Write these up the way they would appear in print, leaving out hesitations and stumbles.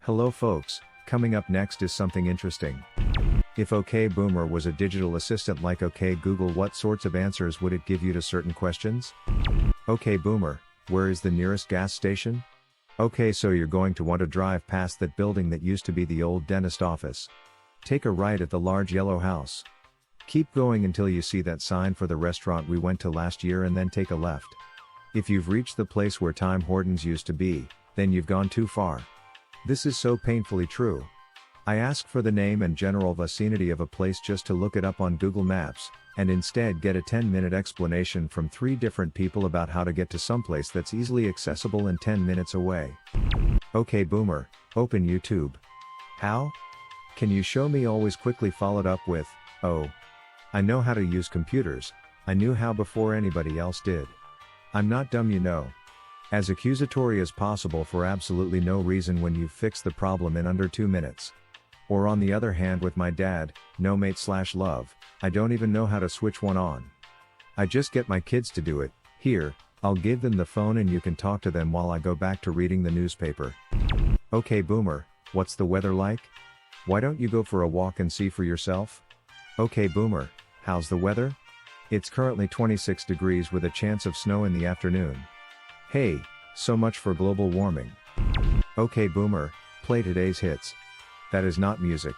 Hello folks, coming up next is something interesting. If OK Boomer was a digital assistant like OK Google, what sorts of answers would it give you to certain questions? OK Boomer, where is the nearest gas station? Okay, so you're going to want to drive past that building that used to be the old dentist office. Take a right at the large yellow house. Keep going until you see that sign for the restaurant we went to last year and then take a left. If you've reached the place where Tim Hortons used to be, then you've gone too far. This is so painfully true. I asked for the name and general vicinity of a place just to look it up on Google Maps, and instead get a 10-minute explanation from 3 different people about how to get to someplace that's easily accessible and 10 minutes away. Okay Boomer, open YouTube. How? Can you show me? Always quickly followed up with, oh. I know how to use computers, I knew how before anybody else did. I'm not dumb, you know. As accusatory as possible for absolutely no reason when you've fixed the problem in under 2 minutes. Or on the other hand with my dad, no mate/love, I don't even know how to switch one on. I just get my kids to do it. Here, I'll give them the phone and you can talk to them while I go back to reading the newspaper. Okay Boomer, what's the weather like? Why don't you go for a walk and see for yourself? Okay Boomer, how's the weather? It's currently 26 degrees with a chance of snow in the afternoon. Hey, so much for global warming. Okay Boomer, play today's hits. That is not music.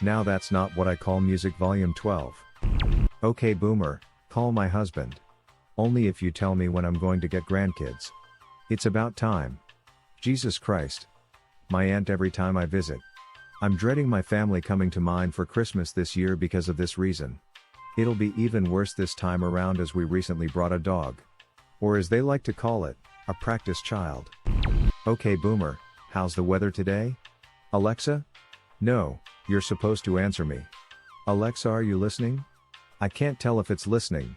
Now that's not what I call music. Volume 12. Okay Boomer, call my husband. Only if you tell me when I'm going to get grandkids. It's about time. Jesus Christ. My aunt every time I visit. I'm dreading my family coming to mine for Christmas this year because of this reason. It'll be even worse this time around as we recently brought a dog. Or as they like to call it, a practice child. Okay Boomer, how's the weather today? Alexa? No, you're supposed to answer me. Alexa, are you listening? I can't tell if it's listening.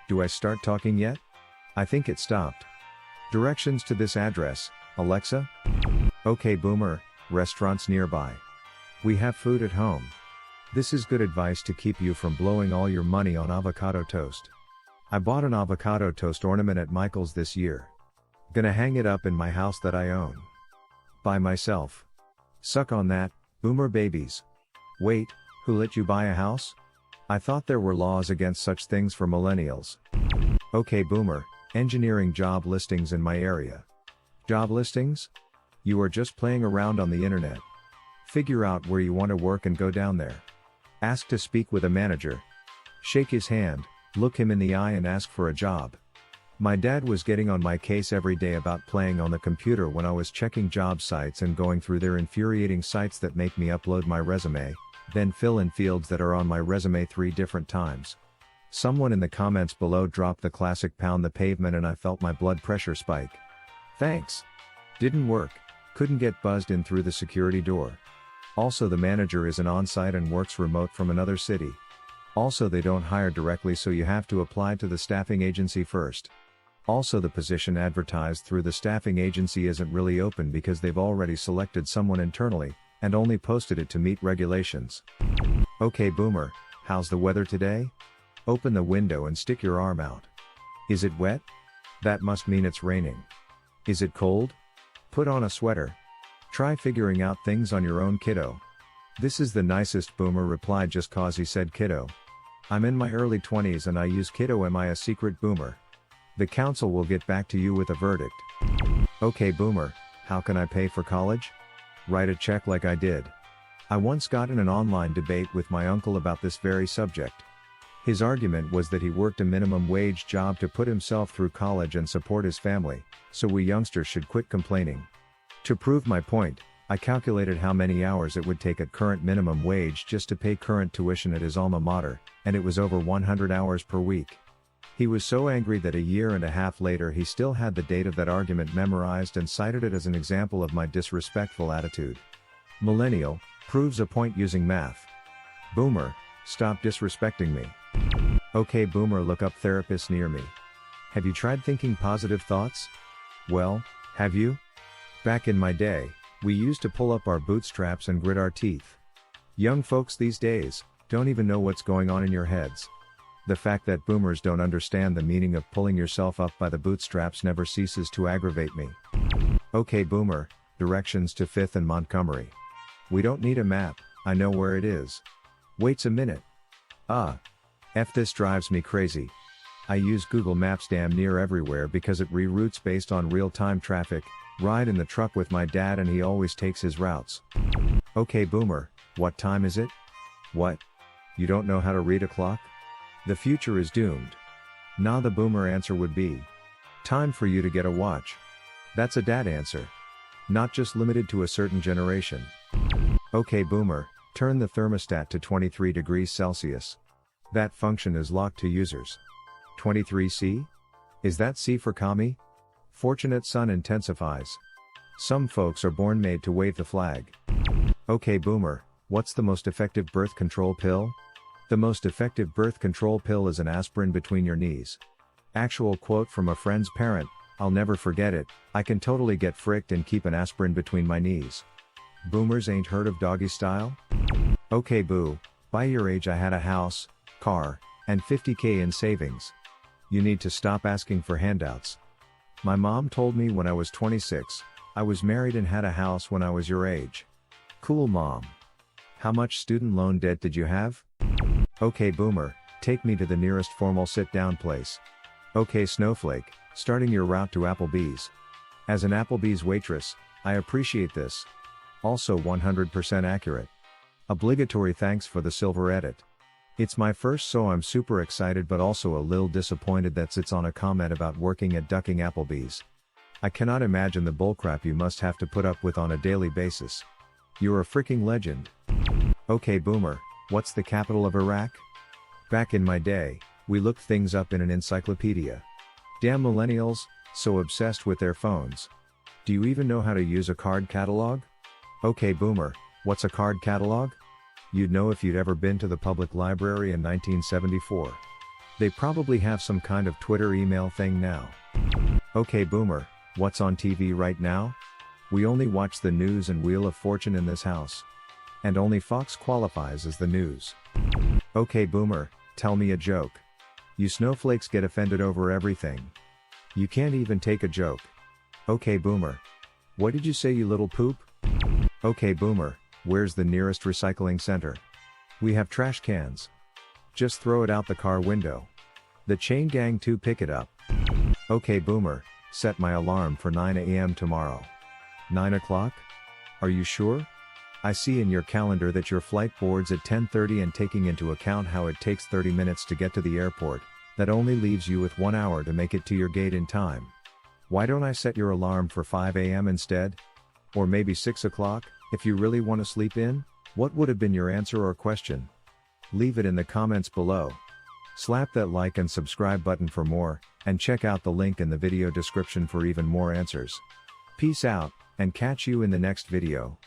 Do I start talking yet? I think it stopped. Directions to this address, Alexa? Okay Boomer, restaurants nearby. We have food at home. This is good advice to keep you from blowing all your money on avocado toast. I bought an avocado toast ornament at Michael's this year. Gonna hang it up in my house that I own. By myself. Suck on that, Boomer babies. Wait, who let you buy a house? I thought there were laws against such things for millennials. Okay Boomer, engineering job listings in my area. Job listings? You are just playing around on the internet. Figure out where you want to work and go down there. Ask to speak with a manager. Shake his hand, look him in the eye and ask for a job. My dad was getting on my case every day about playing on the computer when I was checking job sites and going through their infuriating sites that make me upload my resume, then fill in fields that are on my resume 3 different times. Someone in the comments below dropped the classic pound the pavement and I felt my blood pressure spike. Thanks. Didn't work, couldn't get buzzed in through the security door. Also the manager isn't on site and works remote from another city. Also they don't hire directly so you have to apply to the staffing agency first. Also the position advertised through the staffing agency isn't really open because they've already selected someone internally, and only posted it to meet regulations. Okay Boomer, how's the weather today? Open the window and stick your arm out. Is it wet? That must mean it's raining. Is it cold? Put on a sweater. Try figuring out things on your own, kiddo. This is the nicest Boomer reply just cause he said kiddo. I'm in my early 20s and I use kiddo. Am I a secret Boomer? The council will get back to you with a verdict. Okay Boomer, how can I pay for college? Write a check like I did. I once got in an online debate with my uncle about this very subject. His argument was that he worked a minimum wage job to put himself through college and support his family, so we youngsters should quit complaining. To prove my point, I calculated how many hours it would take at current minimum wage just to pay current tuition at his alma mater, and it was over 100 hours per week. He was so angry that a year and a half later he still had the date of that argument memorized and cited it as an example of my disrespectful attitude. Millennial, proves a point using math. Boomer, stop disrespecting me. Okay Boomer, look up therapists near me. Have you tried thinking positive thoughts? Well, have you? Back in my day, we used to pull up our bootstraps and grit our teeth. Young folks these days don't even know what's going on in your heads. The fact that boomers don't understand the meaning of pulling yourself up by the bootstraps never ceases to aggravate me. Okay Boomer, Directions to 5th and Montgomery. We don't need a map, I know where it is. Waits a minute. This drives me crazy. I use Google Maps damn near everywhere because it reroutes based on real-time traffic. Ride in the truck with my dad and he always takes his routes. Okay boomer, what time is it? What? You don't know how to read a clock? The future is doomed. Nah, the boomer answer would be, time for you to get a watch. That's a dad answer. Not just limited to a certain generation. Okay boomer, turn the thermostat to 23 degrees Celsius. That function is locked to users. 23C? Is that C for commie? Fortunate son intensifies. Some folks are born made to wave the flag. Okay boomer, what's the most effective birth control pill? The most effective birth control pill is an aspirin between your knees. Actual quote from a friend's parent, I'll never forget it, I can totally get fricked and keep an aspirin between my knees. Boomers ain't heard of doggy style? Okay boo, by your age I had a house, car, and 50K in savings. You need to stop asking for handouts. My mom told me when I was 26, I was married and had a house when I was your age. Cool mom. How much student loan debt did you have? Okay boomer, take me to the nearest formal sit-down place. Okay snowflake, starting your route to Applebees. As an Applebees waitress, I appreciate this. Also 100% accurate. Obligatory thanks for the silver edit. It's my first, so I'm super excited but also a little disappointed that sits on a comment about working at ducking Applebees. I cannot imagine the bullcrap you must have to put up with on a daily basis. You're a freaking legend. Okay boomer, what's the capital of Iraq? Back in my day, we looked things up in an encyclopedia. Damn millennials, so obsessed with their phones. Do you even know how to use a card catalog? Okay boomer, what's a card catalog? You'd know if you'd ever been to the public library in 1974. They probably have some kind of Twitter email thing now. Okay boomer, what's on TV right now? We only watch the news and Wheel of Fortune in this house. And only Fox qualifies as the news. Okay boomer, tell me a joke. You snowflakes get offended over everything. You can't even take a joke. Okay boomer. What did you say, you little poop? Okay boomer, where's the nearest recycling center? We have trash cans. Just throw it out the car window. The chain gang to pick it up. Okay boomer, set my alarm for 9 a.m. tomorrow. 9 o'clock? Are you sure? I see in your calendar that your flight boards at 10:30, and taking into account how it takes 30 minutes to get to the airport, that only leaves you with 1 hour to make it to your gate in time. Why don't I set your alarm for 5 a.m. instead? Or maybe 6 o'clock, if you really want to sleep in? What would have been your answer or question? Leave it in the comments below. Slap that like and subscribe button for more, and check out the link in the video description for even more answers. Peace out, and catch you in the next video.